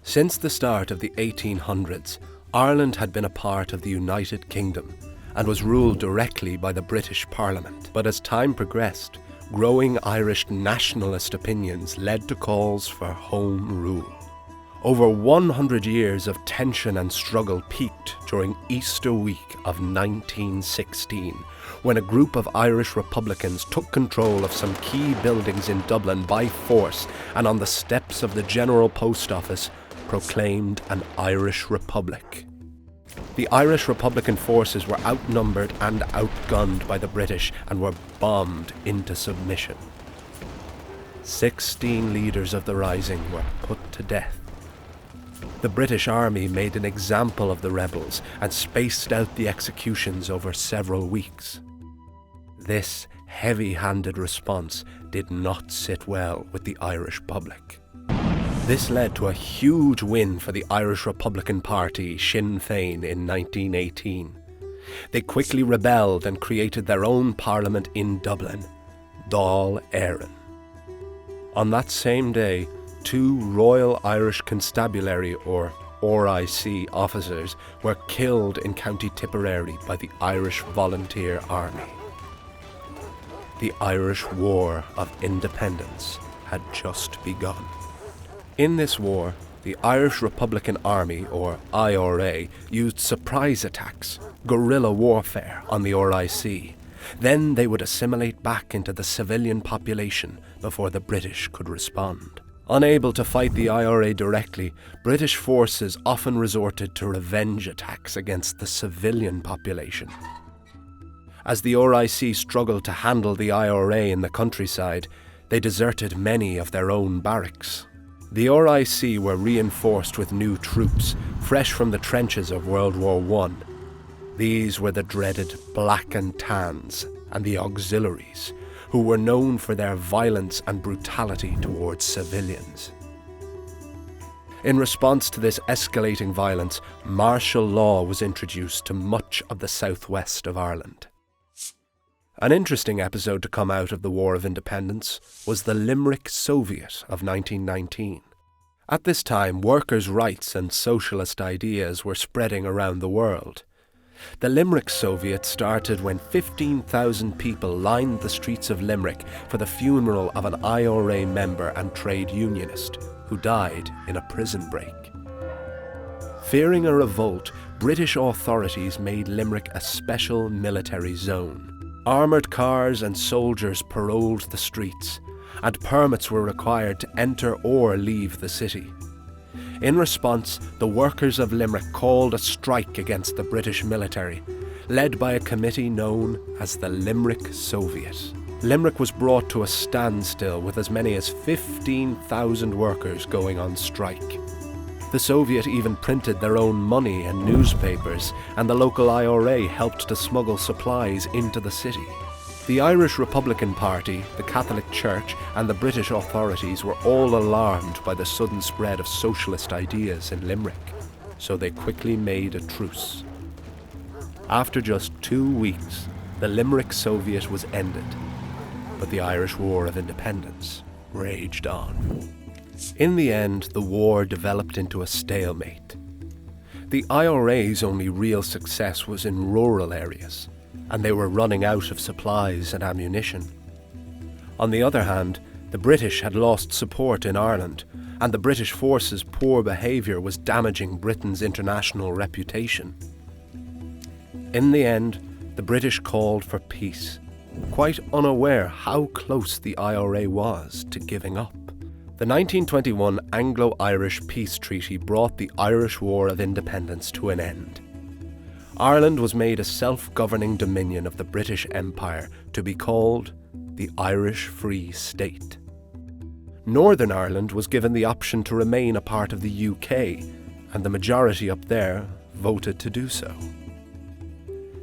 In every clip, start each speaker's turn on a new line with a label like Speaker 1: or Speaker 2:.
Speaker 1: Since the start of the 1800s, Ireland had been a part of the United Kingdom and was ruled directly by the British Parliament. But as time progressed, growing Irish nationalist opinions led to calls for home rule. Over 100 years of tension and struggle peaked during Easter week of 1916, when a group of Irish Republicans took control of some key buildings in Dublin by force and on the steps of the General Post Office proclaimed an Irish Republic. The Irish Republican forces were outnumbered and outgunned by the British and were bombed into submission. 16 leaders of the rising were put to death. The British Army made an example of the rebels and spaced out the executions over several weeks. This heavy-handed response did not sit well with the Irish public. This led to a huge win for the Irish Republican Party, Sinn Féin, in 1918. They quickly rebelled and created their own parliament in Dublin, Dáil Éireann. On that same day, 2 Royal Irish Constabulary, or RIC, officers were killed in County Tipperary by the Irish Volunteer Army. The Irish War of Independence had just begun. In this war, the Irish Republican Army, or IRA, used surprise attacks, guerrilla warfare on the RIC. Then they would assimilate back into the civilian population before the British could respond. Unable to fight the IRA directly, British forces often resorted to revenge attacks against the civilian population. As the RIC struggled to handle the IRA in the countryside, they deserted many of their own barracks. The RIC were reinforced with new troops, fresh from the trenches of World War I. These were the dreaded Black and Tans and the auxiliaries, who were known for their violence and brutality towards civilians. In response to this escalating violence, martial law was introduced to much of the southwest of Ireland. An interesting episode to come out of the War of Independence was the Limerick Soviet of 1919. At this time, workers' rights and socialist ideas were spreading around the world. The Limerick Soviet started when 15,000 people lined the streets of Limerick for the funeral of an IRA member and trade unionist who died in a prison break. Fearing a revolt, British authorities made Limerick a special military zone. Armoured cars and soldiers paroled the streets, and permits were required to enter or leave the city. In response, the workers of Limerick called a strike against the British military, led by a committee known as the Limerick Soviet. Limerick was brought to a standstill with as many as 15,000 workers going on strike. The Soviet even printed their own money and newspapers, and the local IRA helped to smuggle supplies into the city. The Irish Republican Party, the Catholic Church, and the British authorities were all alarmed by the sudden spread of socialist ideas in Limerick, so they quickly made a truce. After just 2 weeks, the Limerick Soviet was ended, but the Irish War of Independence raged on. In the end, the war developed into a stalemate. The IRA's only real success was in rural areas, and they were running out of supplies and ammunition. On the other hand, the British had lost support in Ireland, and the British forces' poor behaviour was damaging Britain's international reputation. In the end, the British called for peace, quite unaware how close the IRA was to giving up. The 1921 Anglo-Irish Peace Treaty brought the Irish War of Independence to an end. Ireland was made a self-governing dominion of the British Empire to be called the Irish Free State. Northern Ireland was given the option to remain a part of the UK, and the majority up there voted to do so.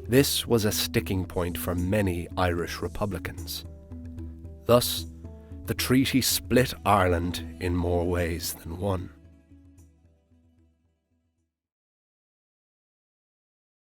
Speaker 1: This was a sticking point for many Irish Republicans. Thus, the treaty split Ireland in more ways than one.